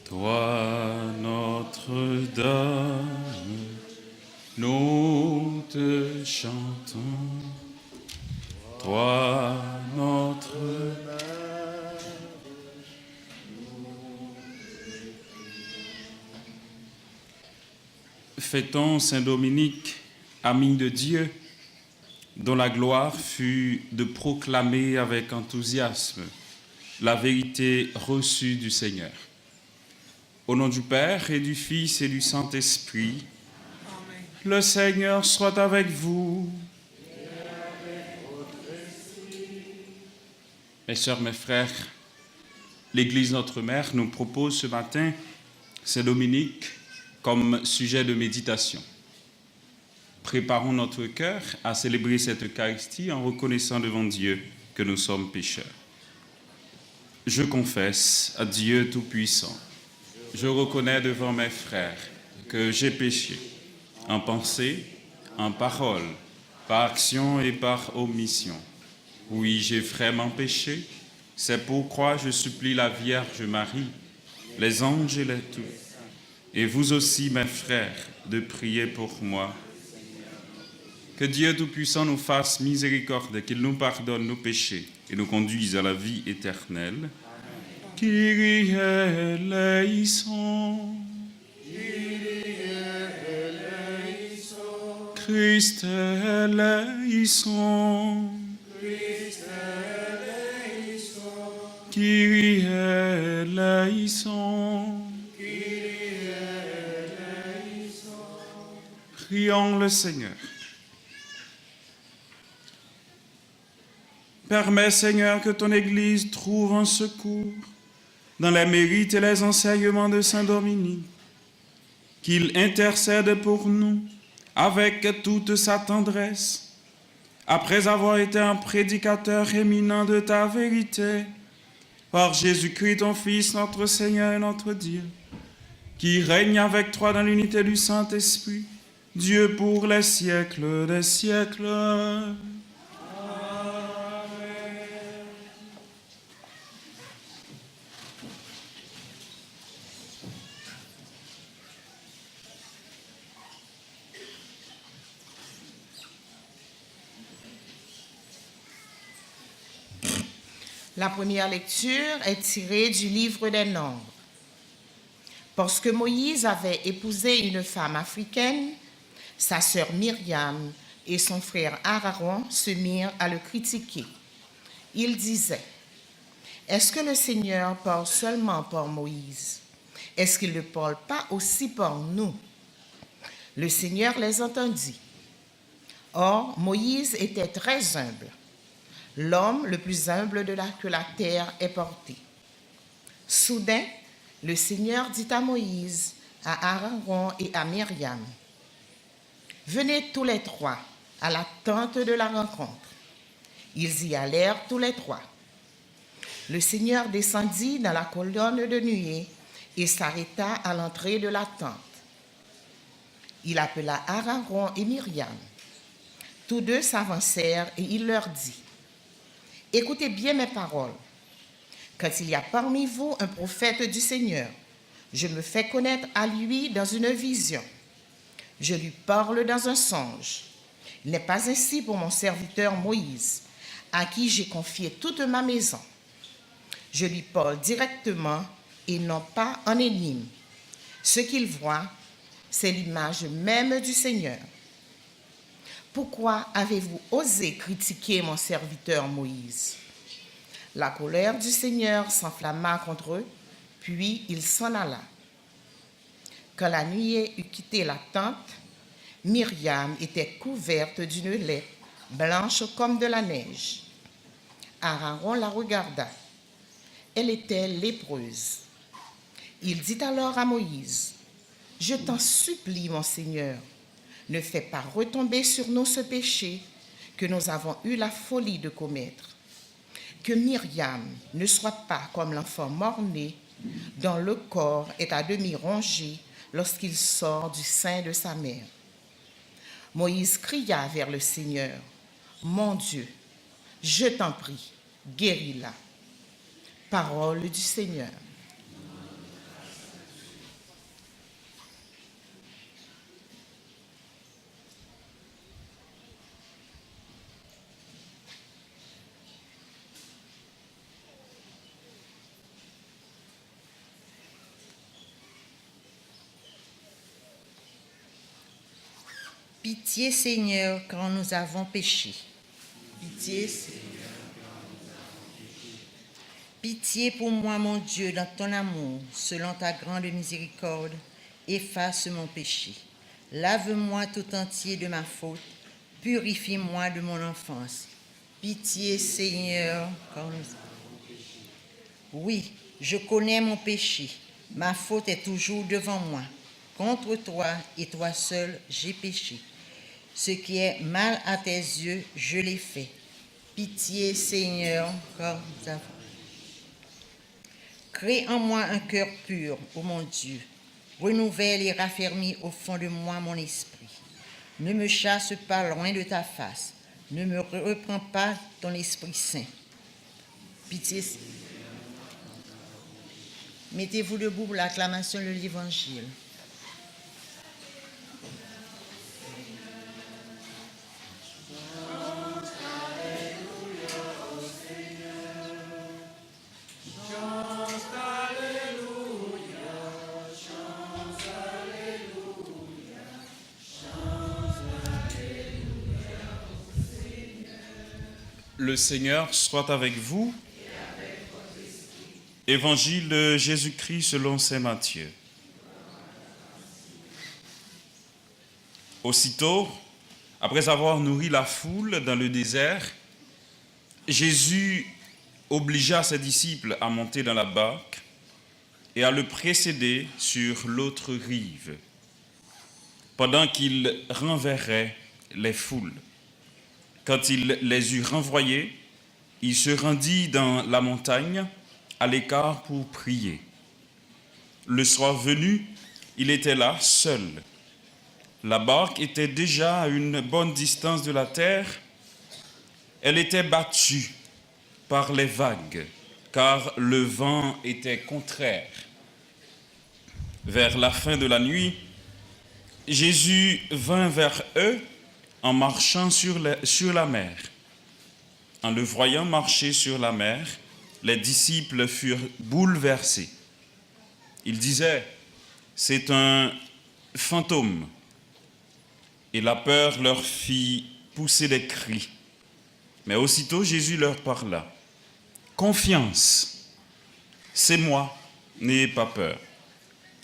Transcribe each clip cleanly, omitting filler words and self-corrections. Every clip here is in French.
Toi, Notre-Dame, nous te chantons. Toi, notre Fêtons Saint Dominique, ami de Dieu, dont la gloire fut de proclamer avec enthousiasme la vérité reçue du Seigneur. Au nom du Père et du Fils et du Saint-Esprit, Amen. Le Seigneur soit avec vous. Mes sœurs, mes frères, l'Église Notre Mère nous propose ce matin Saint Dominique comme sujet de méditation. Préparons notre cœur à célébrer cette Eucharistie en reconnaissant devant Dieu que nous sommes pécheurs. Je confesse à Dieu Tout-Puissant. Je reconnais devant mes frères que j'ai péché en pensée, en parole, par action et par omission. Oui, j'ai vraiment péché. C'est pourquoi je supplie la Vierge Marie, les anges et les tous, et vous aussi, mes frères, de prier pour moi. Que Dieu Tout-Puissant nous fasse miséricorde, qu'il nous pardonne nos péchés et nous conduise à la vie éternelle. Kyrie eleison. Christ eleison. Kyrie eleison. Prions le Seigneur. Permets, Seigneur, que ton Église trouve un secours dans les mérites et les enseignements de Saint Dominique, qu'il intercède pour nous avec toute sa tendresse, après avoir été un prédicateur éminent de ta vérité, par Jésus-Christ, ton Fils, notre Seigneur et notre Dieu, qui règne avec toi dans l'unité du Saint-Esprit, Dieu pour les siècles des siècles. La première lecture est tirée du livre des Nombres. Parce que Moïse avait épousé une femme africaine, sa sœur Myriam et son frère Aaron se mirent à le critiquer. Ils disaient: est-ce que le Seigneur parle seulement par Moïse? Est-ce qu'il ne parle pas aussi par nous? Le Seigneur les entendit. Or, Moïse était très humble, l'homme le plus humble que la terre ait porté. Soudain, le Seigneur dit à Moïse, à Aaron et à Myriam: venez tous les trois à la tente de la rencontre. Ils y allèrent tous les trois. Le Seigneur descendit dans la colonne de nuée et s'arrêta à l'entrée de la tente. Il appela Aaron et Myriam. Tous deux s'avancèrent et il leur dit: écoutez bien mes paroles. Quand il y a parmi vous un prophète du Seigneur, je me fais connaître à lui dans une vision. Je lui parle dans un songe. Il n'est pas ainsi pour mon serviteur Moïse, à qui j'ai confié toute ma maison. Je lui parle directement et non pas en énigme. Ce qu'il voit, c'est l'image même du Seigneur. Pourquoi avez-vous osé critiquer mon serviteur Moïse? La colère du Seigneur s'enflamma contre eux, puis il s'en alla. Quand la nuée eut quitté la tente, Myriam était couverte d'une lèpre, blanche comme de la neige. Aaron la regarda. Elle était lépreuse. Il dit alors à Moïse: je t'en supplie, mon Seigneur, ne fais pas retomber sur nous ce péché que nous avons eu la folie de commettre. Que Myriam ne soit pas comme l'enfant mort-né dont le corps est à demi rongé lorsqu'il sort du sein de sa mère. Moïse cria vers le Seigneur, « Mon Dieu, je t'en prie, guéris-la. » Parole du Seigneur. Pitié, Seigneur, quand nous avons péché. Pitié, Pitié pour moi, mon Dieu, dans ton amour, selon ta grande miséricorde, efface mon péché. Lave-moi tout entier de ma faute, purifie-moi de mon enfance. Pitié, Seigneur, quand nous... Oui, je connais mon péché, ma faute est toujours devant moi. Contre toi et toi seul, j'ai péché. Ce qui est mal à tes yeux, je l'ai fait. Pitié, Seigneur, quand nous avons... Crée en moi un cœur pur, ô mon Dieu. Renouvelle et raffermis au fond de moi mon esprit. Ne me chasse pas loin de ta face. Ne me reprends pas ton Esprit Saint. Pitié. Mettez-vous debout pour l'acclamation de l'Évangile. Le Seigneur soit avec vous. Évangile de Jésus-Christ selon saint Matthieu. Aussitôt, après avoir nourri la foule dans le désert, Jésus obligea ses disciples à monter dans la barque et à le précéder sur l'autre rive, pendant qu'il renverrait les foules. Quand il les eut renvoyés, il se rendit dans la montagne à l'écart pour prier. Le soir venu, il était là, seul. La barque était déjà à une bonne distance de la terre. Elle était battue par les vagues, car le vent était contraire. Vers la fin de la nuit, Jésus vint vers eux en marchant sur la mer. En le voyant marcher sur la mer, les disciples furent bouleversés. Ils disaient, « C'est un fantôme ». Et la peur leur fit pousser des cris. Mais aussitôt Jésus leur parla. « Confiance, c'est moi, n'ayez pas peur. »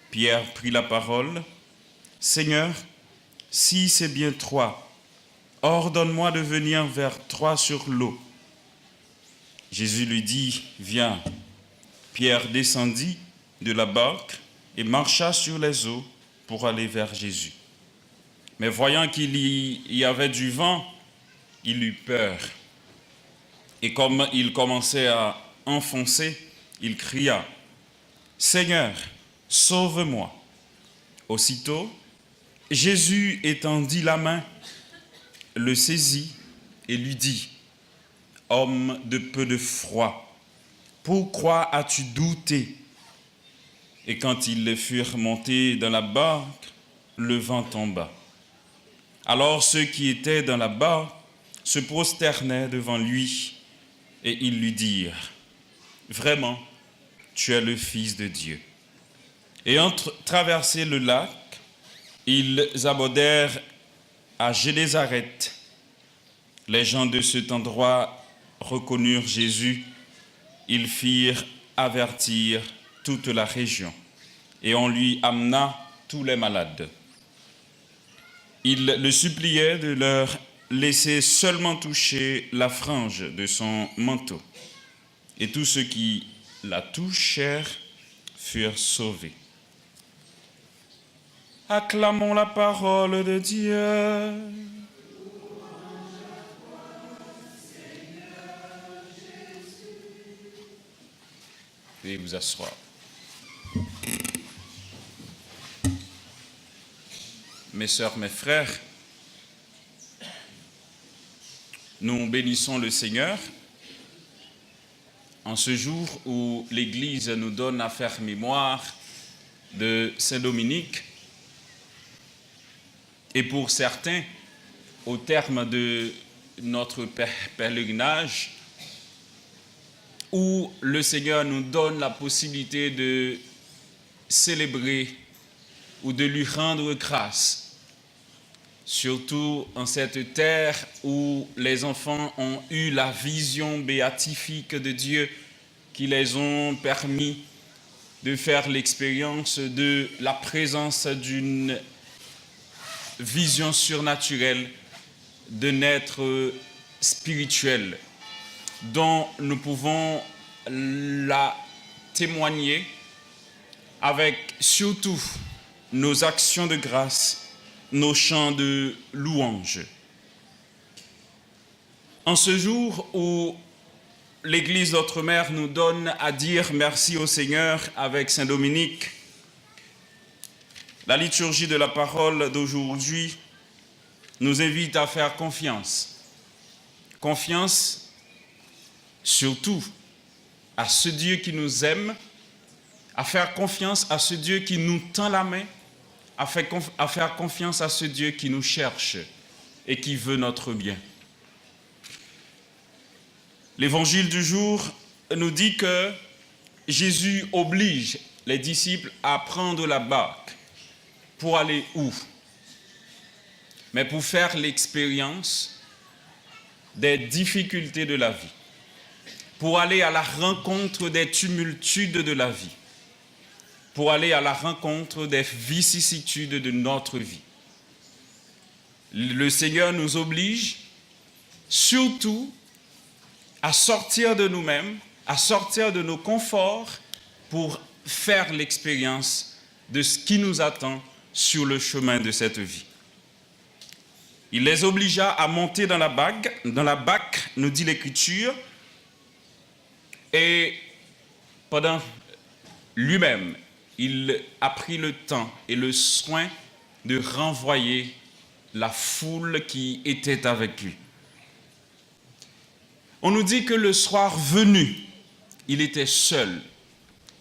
Pierre prit la parole. « Seigneur, si c'est bien toi, ordonne-moi de venir vers toi sur l'eau. » Jésus lui dit, « Viens. » Pierre descendit de la barque et marcha sur les eaux pour aller vers Jésus. Mais voyant qu'il y avait du vent, il eut peur. Et comme il commençait à enfoncer, il cria, « Seigneur, sauve-moi !» Aussitôt, Jésus étendit la main, le saisit et lui dit, « Homme de peu de foi, pourquoi as-tu douté ?» Et quand ils furent montés dans la barque, le vent tomba. Alors ceux qui étaient dans la barque se prosternaient devant lui et ils lui dirent, « Vraiment, tu es le Fils de Dieu. » Ayant traversé le lac, ils abordèrent à Génézareth. Les gens de cet endroit reconnurent Jésus. Ils firent avertir toute la région et on lui amena tous les malades. Ils le suppliaient de leur laisser seulement toucher la frange de son manteau. Et tous ceux qui la touchèrent furent sauvés. Acclamons la parole de Dieu. Veuillez vous asseoir. mes sœurs, mes frères, nous bénissons le Seigneur en ce jour où l'Église nous donne à faire mémoire de Saint-Dominique. Et pour certains, au terme de notre pèlerinage, où le Seigneur nous donne la possibilité de célébrer ou de lui rendre grâce, surtout en cette terre où les enfants ont eu la vision béatifique de Dieu qui les ont permis de faire l'expérience de la présence d'une vision surnaturelle, d'un être spirituel dont nous pouvons la témoigner avec surtout nos actions de grâce, nos chants de louange. En ce jour où l'Église d'Outre-mer nous donne à dire merci au Seigneur avec Saint-Dominique, la liturgie de la parole d'aujourd'hui nous invite à faire confiance. Confiance surtout à ce Dieu qui nous aime, à faire confiance à ce Dieu qui nous tend la main, à faire confiance à ce Dieu qui nous cherche et qui veut notre bien. L'évangile du jour nous dit que Jésus oblige les disciples à prendre la barque. Pour aller où? Mais pour faire l'expérience des difficultés de la vie. Pour aller à la rencontre des tumultudes de la vie. Pour aller à la rencontre des vicissitudes de notre vie. Le Seigneur nous oblige surtout à sortir de nous-mêmes, à sortir de nos conforts pour faire l'expérience de ce qui nous attend sur le chemin de cette vie. Il les obligea à monter dans la barque, nous dit l'Écriture, et pendant lui-même, il a pris le temps et le soin de renvoyer la foule qui était avec lui. On nous dit que le soir venu, il était seul.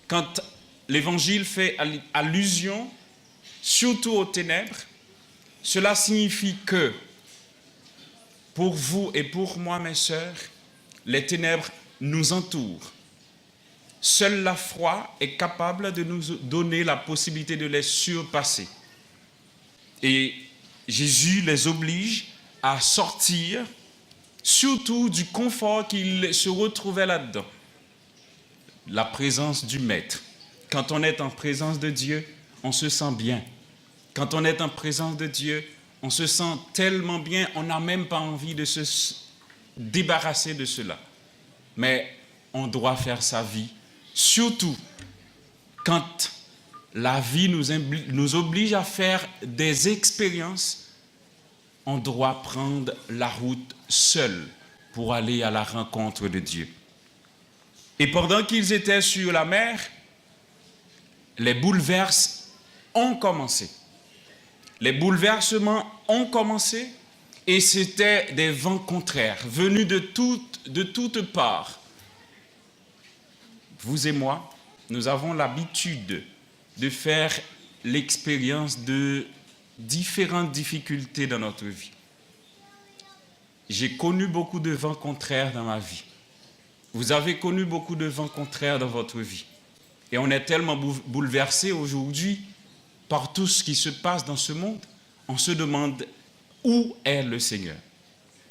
Quand l'Évangile fait allusion surtout aux ténèbres, cela signifie que pour vous et pour moi, mes sœurs, les ténèbres nous entourent. Seule la foi est capable de nous donner la possibilité de les surpasser. Et Jésus les oblige à sortir, surtout du confort qu'ils se retrouvaient là-dedans. La présence du Maître. Quand on est en présence de Dieu, on se sent bien. Quand on est en présence de Dieu, on se sent tellement bien, on n'a même pas envie de se débarrasser de cela. Mais on doit faire sa vie, surtout quand la vie nous oblige à faire des expériences, on doit prendre la route seul pour aller à la rencontre de Dieu. Et pendant qu'ils étaient sur la mer, les bouleversements ont commencé. Les bouleversements ont commencé et c'était des vents contraires venus de toutes parts. Vous et moi, nous avons l'habitude de faire l'expérience de différentes difficultés dans notre vie. J'ai connu beaucoup de vents contraires dans ma vie. Vous avez connu beaucoup de vents contraires dans votre vie. Et on est tellement bouleversé aujourd'hui par tout ce qui se passe dans ce monde, on se demande où est le Seigneur.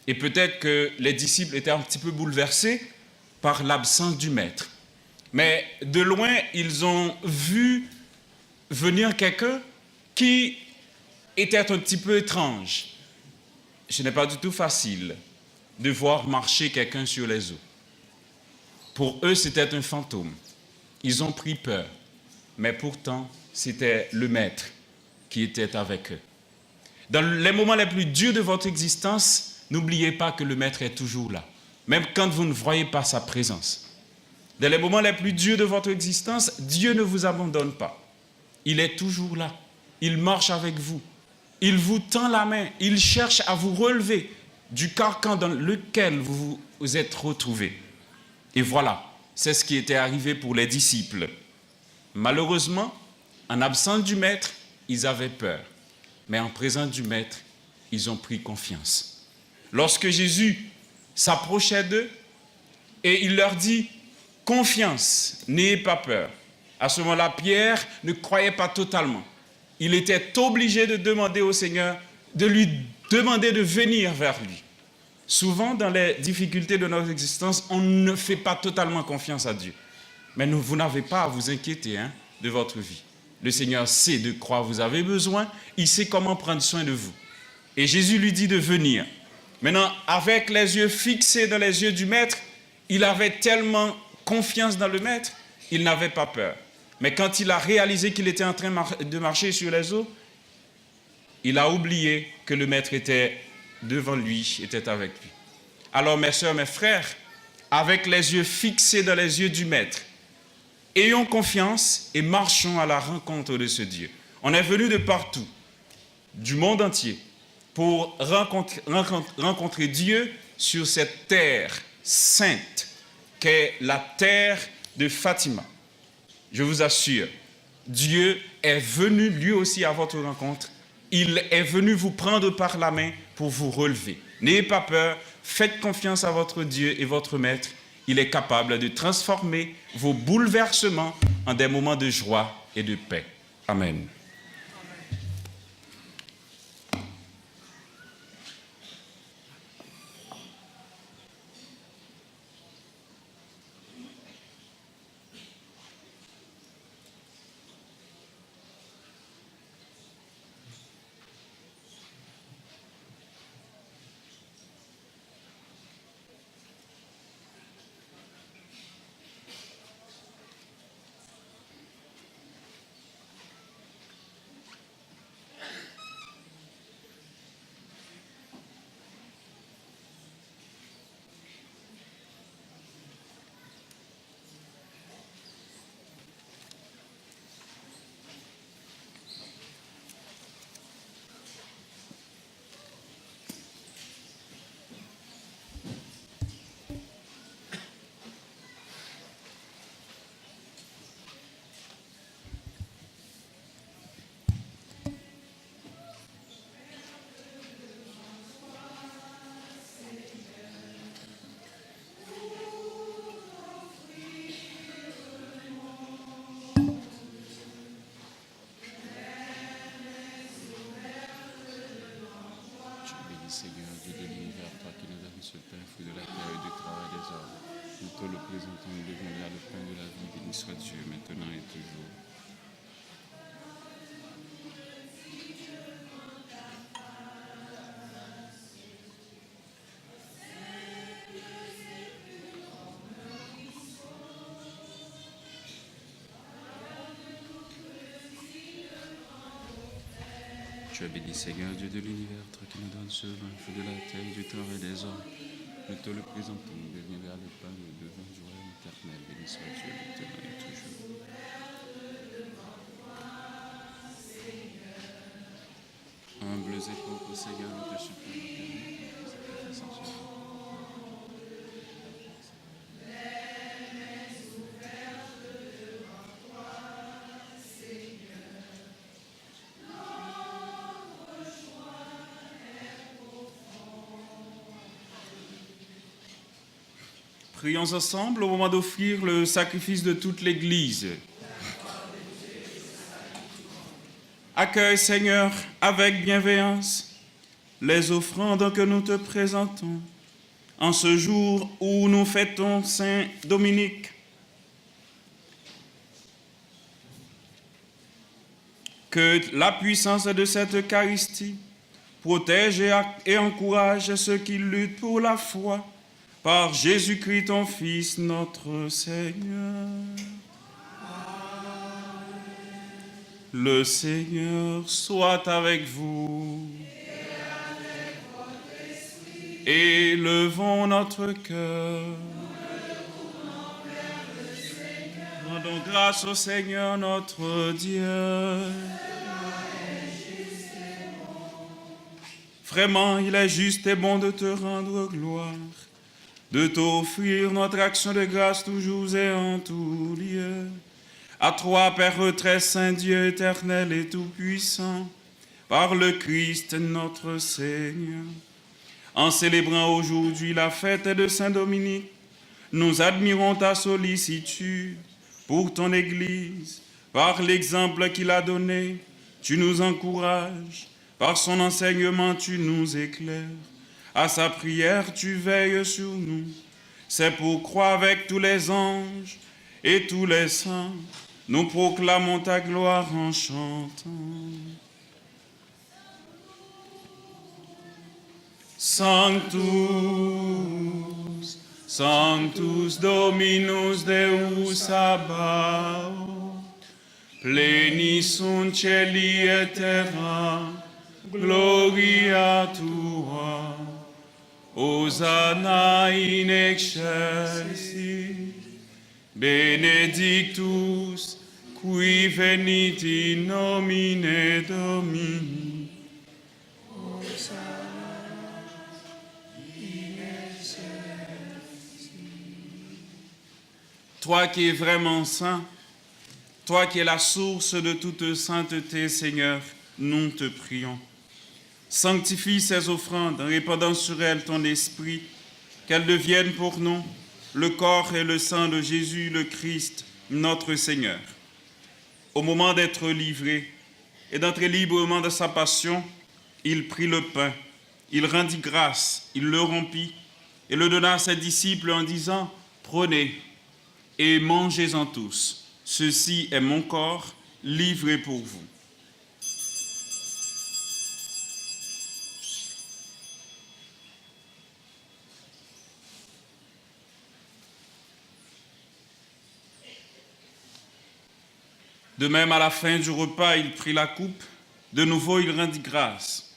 Et peut-être que les disciples étaient un petit peu bouleversés par l'absence du Maître. Mais de loin, ils ont vu venir quelqu'un qui était un petit peu étrange. Ce n'est pas du tout facile de voir marcher quelqu'un sur les eaux. Pour eux, c'était un fantôme. Ils ont pris peur. Mais pourtant, c'était le Maître qui était avec eux. Dans les moments les plus durs de votre existence, n'oubliez pas que le Maître est toujours là. Même quand vous ne voyez pas sa présence. Dans les moments les plus durs de votre existence, Dieu ne vous abandonne pas. Il est toujours là. Il marche avec vous. Il vous tend la main, il cherche à vous relever du carcan dans lequel vous vous êtes retrouvés. Et voilà, c'est ce qui était arrivé pour les disciples. Malheureusement, en absence du Maître, ils avaient peur. Mais en présence du Maître, ils ont pris confiance. Lorsque Jésus s'approchait d'eux et il leur dit « Confiance, n'ayez pas peur ». À ce moment-là, Pierre ne croyait pas totalement. Il était obligé de demander au Seigneur, de lui demander de venir vers lui. Souvent, dans les difficultés de notre existence, on ne fait pas totalement confiance à Dieu. Mais vous n'avez pas à vous inquiéter de votre vie. Le Seigneur sait de quoi vous avez besoin, il sait comment prendre soin de vous. Et Jésus lui dit de venir. Maintenant, avec les yeux fixés dans les yeux du Maître, il avait tellement confiance dans le Maître, il n'avait pas peur. Mais quand il a réalisé qu'il était en train de marcher sur les eaux, il a oublié que le Maître était devant lui, était avec lui. Alors mes sœurs, mes frères, avec les yeux fixés dans les yeux du Maître, ayons confiance et marchons à la rencontre de ce Dieu. On est venu de partout, du monde entier, pour rencontrer Dieu sur cette terre sainte qu'est la terre de Fatima. Je vous assure, Dieu est venu lui aussi à votre rencontre. Il est venu vous prendre par la main pour vous relever. N'ayez pas peur, faites confiance à votre Dieu et votre Maître. Il est capable de transformer vos bouleversements en des moments de joie et de paix. Amen. Seigneur, Dieu de l'univers, toi qui nous donnes ce pain, fruit de la terre et du travail des hommes. Nous te le présentons, nous devons lire le pain de la vie, béni soit Dieu, maintenant et toujours. Tu es béni, Seigneur, Dieu de l'univers, toi qui nous donnes ce vin, fruit de la terre et du travail des hommes. Nous te le présentons, nous devons vers le pain, nous devons jouer l'éternel, béni soit Dieu, maintenant et toujours. Humbles et pauvres, Seigneur, nous te supplions. Prions ensemble au moment d'offrir le sacrifice de toute l'Église. Accueille, Seigneur, avec bienveillance les offrandes que nous te présentons en ce jour où nous fêtons Saint Dominique. Que la puissance de cette Eucharistie protège et encourage ceux qui luttent pour la foi. Par Jésus-Christ, ton Fils, notre Seigneur. Le Seigneur soit avec vous. Élevons notre cœur. Rendons grâce au Seigneur notre Dieu. Vraiment, il est juste et bon de te rendre gloire, de t'offrir notre action de grâce toujours et en tout lieu. À toi, Père très saint, Dieu éternel et tout-puissant, par le Christ notre Seigneur. En célébrant aujourd'hui la fête de Saint-Dominique, nous admirons ta sollicitude pour ton Église. Par l'exemple qu'il a donné, tu nous encourages. Par son enseignement, tu nous éclaires. À sa prière, tu veilles sur nous. C'est pourquoi avec tous les anges et tous les saints, nous proclamons ta gloire en chantant. Sanctus, Sanctus Dominus Deus Sabaoth, pleni sunt celi et terra, gloria tua, Hosanna in excelsis, benedictus qui venit in nomine Domini. Toi qui es vraiment saint, toi qui es la source de toute sainteté, Seigneur, nous te prions. Sanctifie ces offrandes en répandant sur elles ton esprit, qu'elles deviennent pour nous le corps et le sang de Jésus le Christ, notre Seigneur. Au moment d'être livré et d'entrer librement de sa passion, il prit le pain, il rendit grâce, il le rompit et le donna à ses disciples en disant « Prenez et mangez-en tous. Ceci est mon corps livré pour vous. » De même, à la fin du repas, il prit la coupe. De nouveau, il rendit grâce.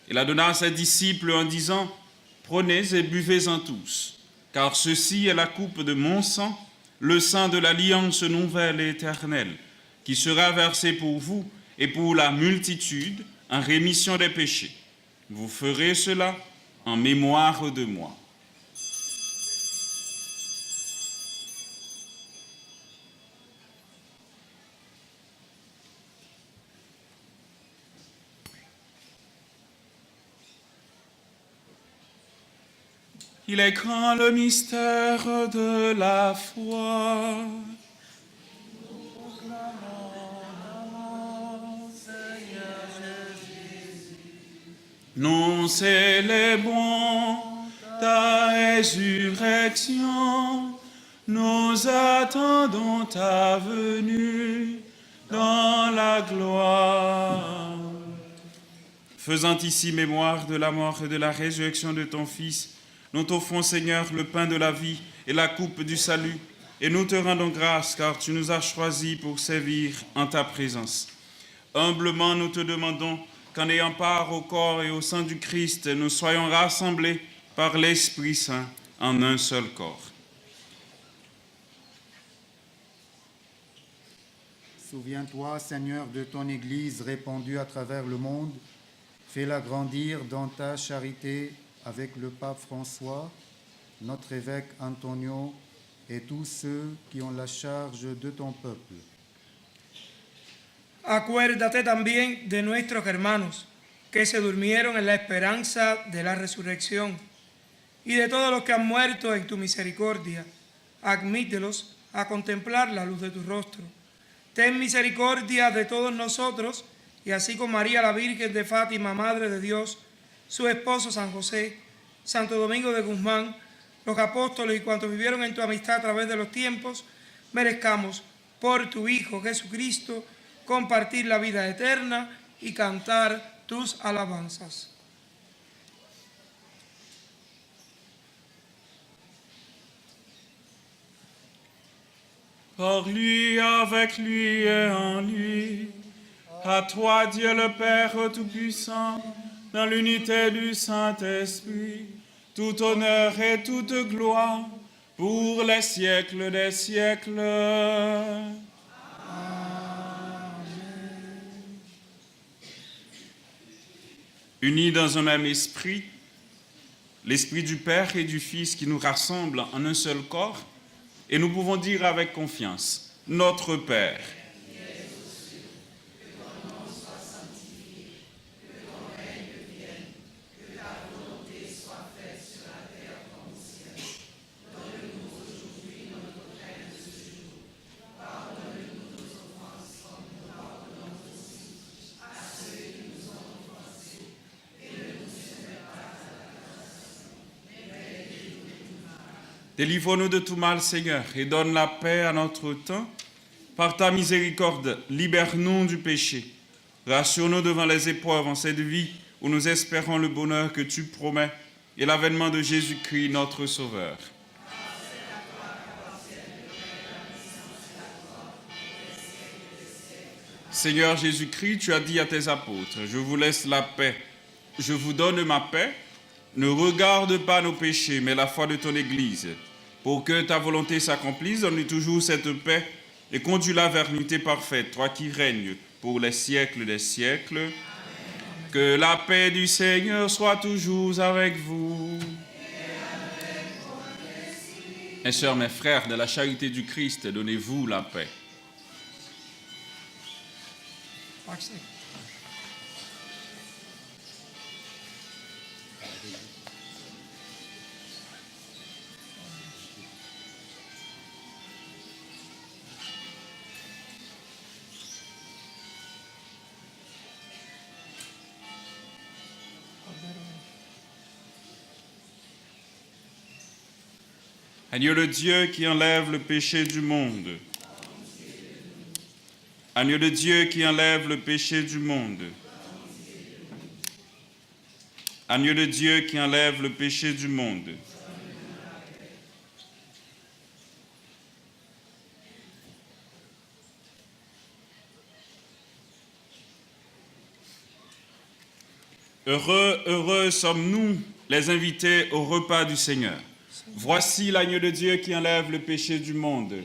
Il la donna à ses disciples en disant « Prenez et buvez-en tous, car ceci est la coupe de mon sang, le sang de l'alliance nouvelle et éternelle, qui sera versé pour vous et pour la multitude en rémission des péchés. Vous ferez cela en mémoire de moi. » Il est grand le mystère de la foi. Nous célébrons ta résurrection, nous attendons ta venue dans la gloire. Faisant ici mémoire de la mort et de la résurrection de ton Fils, nous t'offrons, Seigneur, le pain de la vie et la coupe du salut, et nous te rendons grâce car tu nous as choisis pour servir en ta présence. Humblement, nous te demandons qu'en ayant part au corps et au sang du Christ, nous soyons rassemblés par l'Esprit Saint en un seul corps. Souviens-toi, Seigneur, de ton Église répandue à travers le monde. Fais-la grandir dans ta charité avec le pape François, notre évêque Antonio et tous ceux qui ont la charge de ton peuple. Acuérdate también de nuestros hermanos que se durmieron en la esperanza de la resurrección y de todos los que han muerto en tu misericordia. Admítelos a contemplar la luz de tu rostro. Ten misericordia de todos nosotros y así con María la Virgen de Fátima, Madre de Dios, su esposo San José, Santo Domingo de Guzmán, los apóstoles y cuantos vivieron en tu amistad a través de los tiempos, merezcamos por tu Hijo Jesucristo compartir la vida eterna y cantar tus alabanzas. Par lui, avec lui et en lui, à toi Dieu le Père Tout-Puissant, dans l'unité du Saint-Esprit, tout honneur et toute gloire pour les siècles des siècles. Amen. unis dans un même esprit, l'esprit du Père et du Fils qui nous rassemble en un seul corps, et nous pouvons dire avec confiance, notre Père, délivre-nous de tout mal, Seigneur, et donne la paix à notre temps. Par ta miséricorde, libère-nous du péché. Rassure-nous devant les épreuves en cette vie où nous espérons le bonheur que tu promets et l'avènement de Jésus-Christ, notre Sauveur. Seigneur Jésus-Christ, tu as dit à tes apôtres, je vous laisse la paix, je vous donne ma paix. Ne regarde pas nos péchés, mais la foi de ton Église. Pour que ta volonté s'accomplisse, donne-lui toujours cette paix et conduis-la vers l'unité parfaite, toi qui règnes pour les siècles des siècles. Amen. Que la paix du Seigneur soit toujours avec vous. Mes sœurs, mes frères, de la charité du Christ, donnez-vous la paix. Agneau de Dieu qui enlève le péché du monde. Agneau de Dieu qui enlève le péché du monde. Agneau de Dieu qui enlève le péché du monde. Heureux, heureux sommes-nous, les invités au repas du Seigneur. Voici l'agneau de Dieu qui enlève le péché du monde.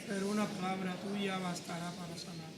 Pero una palabra tuya bastará para sanar.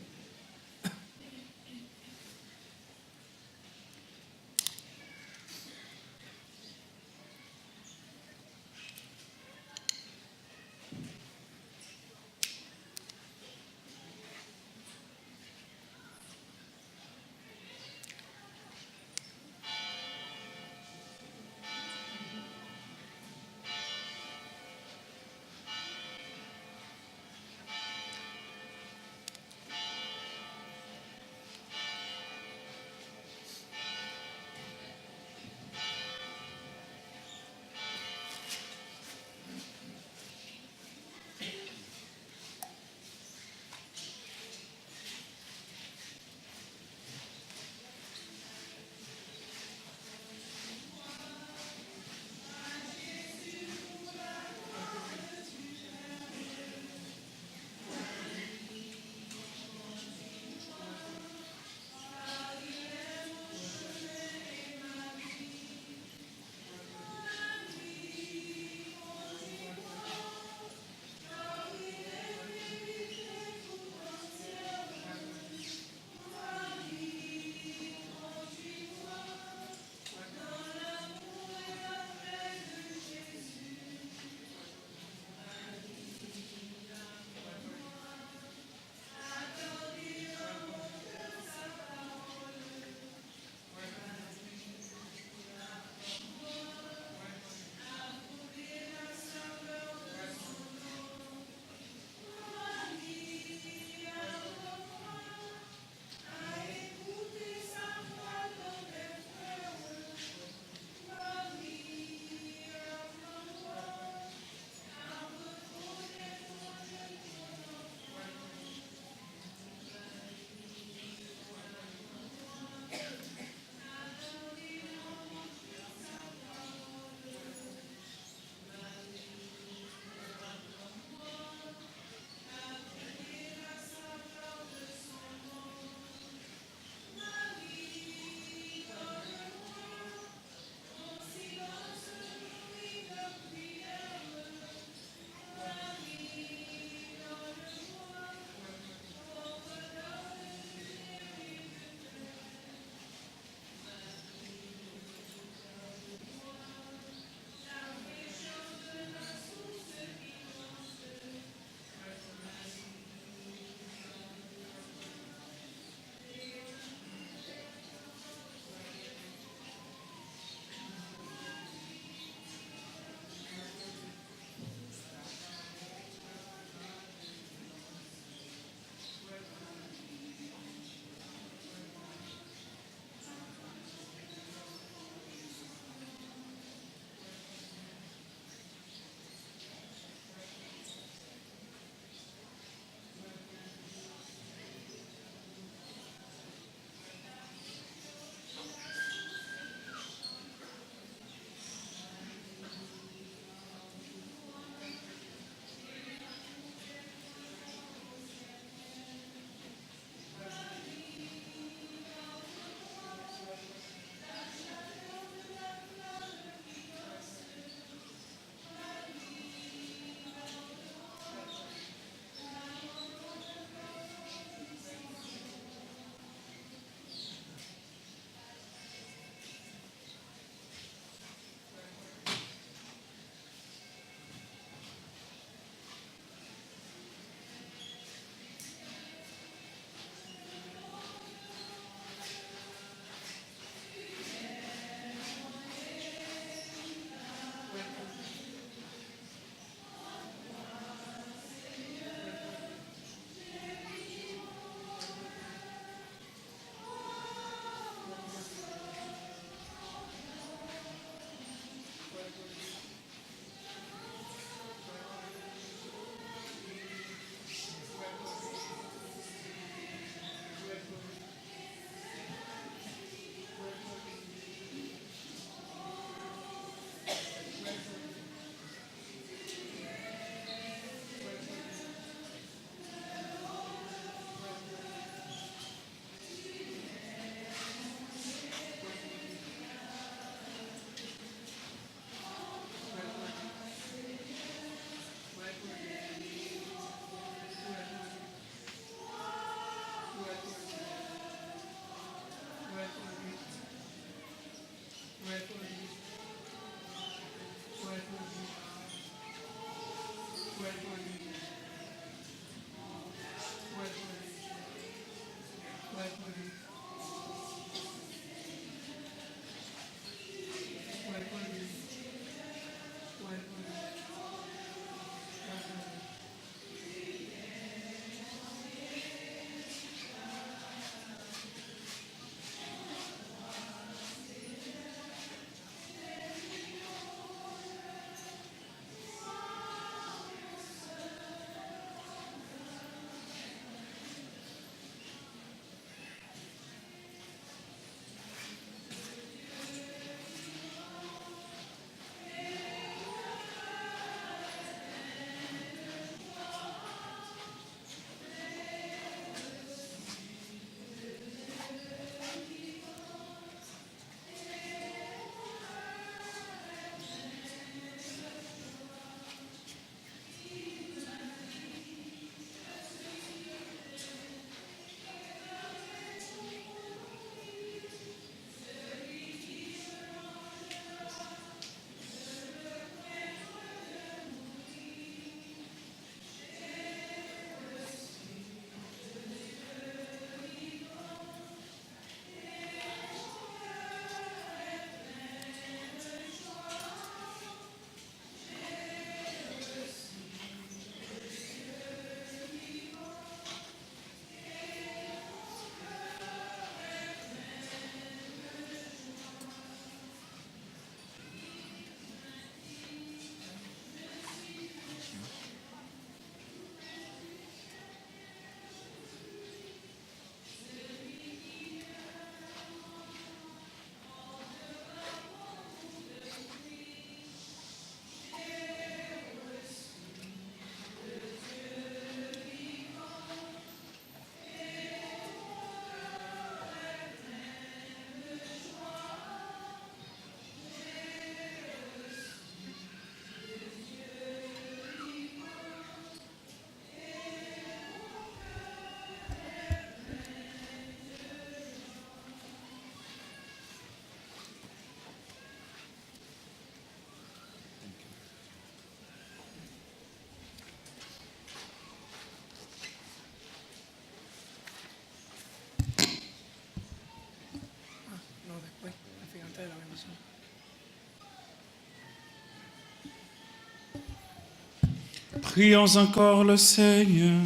Prions encore le Seigneur.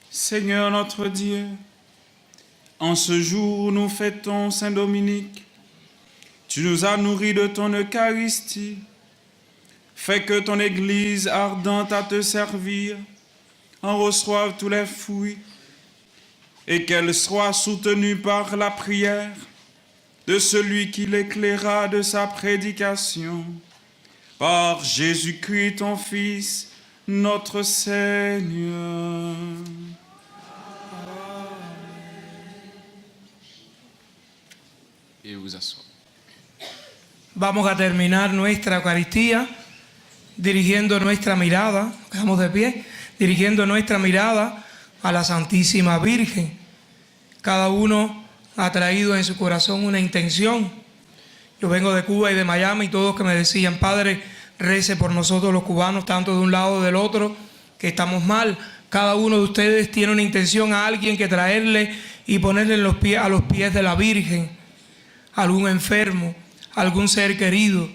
Seigneur notre Dieu, en ce jour où nous fêtons Saint-Dominique, tu nous as nourris de ton Eucharistie. Fais que ton Église ardente à te servir en reçoive tous les fruits et qu'elle soit soutenue par la prière de celui qui l'éclaira de sa prédication, par Jésus-Christ ton Fils, notre Seigneur. Et vous asseoir. Vamos a terminar nuestra Eucaristía dirigiendo nuestra mirada, quedamos de pie, dirigiendo nuestra mirada a la Santísima Virgen. Cada uno ha traído en su corazón una intención. Yo vengo de Cuba y de Miami y todos que me decían, Padre, rece por nosotros los cubanos, tanto de un lado como del otro, que estamos mal. Cada uno de ustedes tiene una intención a alguien que traerle y ponerle a los pies de la Virgen. Algún enfermo, algún ser querido,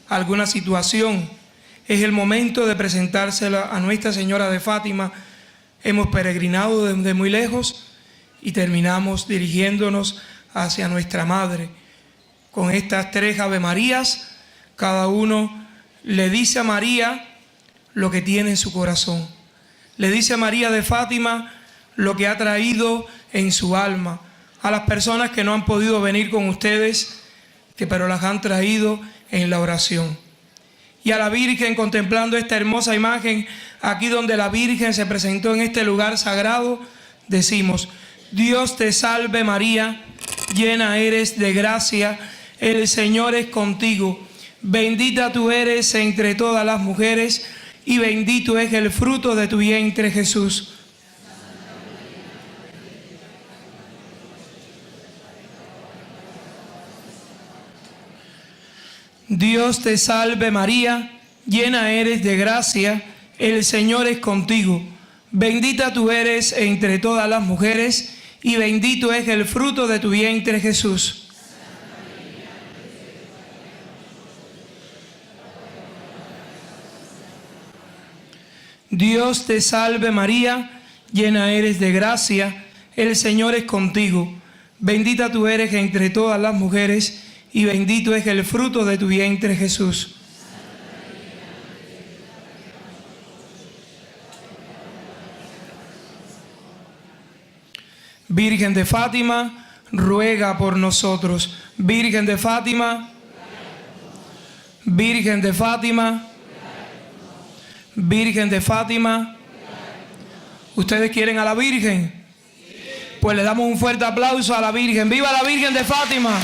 alguna situación. Es el momento de presentársela a Nuestra Señora de Fátima. Hemos peregrinado desde muy lejos y terminamos dirigiéndonos hacia nuestra Madre. Con estas 3 Ave Marías, cada uno le dice a María lo que tiene en su corazón. Le dice a María de Fátima lo que ha traído en su alma. A las personas que no han podido venir con ustedes, pero las han traído en la oración. Y a la Virgen, contemplando esta hermosa imagen, aquí donde la Virgen se presentó en este lugar sagrado, decimos, Dios te salve María, llena eres de gracia, el Señor es contigo, bendita tú eres entre todas las mujeres, y bendito es el fruto de tu vientre Jesús. Dios te salve María, llena eres de gracia, el Señor es contigo. Bendita tú eres entre todas las mujeres, y bendito es el fruto de tu vientre Jesús. Dios te salve María, llena eres de gracia, el Señor es contigo. Bendita tú eres entre todas las mujeres, y bendito es el fruto de tu vientre, Jesús. Virgen de Fátima, ruega por nosotros. Virgen de Fátima, Virgen de Fátima, Virgen de Fátima. ¿Ustedes quieren a la Virgen? Pues le damos un fuerte aplauso a la Virgen. ¡Viva la Virgen de Fátima!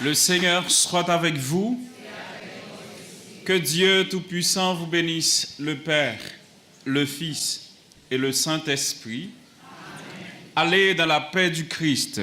Le Seigneur soit avec vous. Que Dieu Tout-Puissant vous bénisse, le Père, le Fils et le Saint-Esprit. Allez dans la paix du Christ.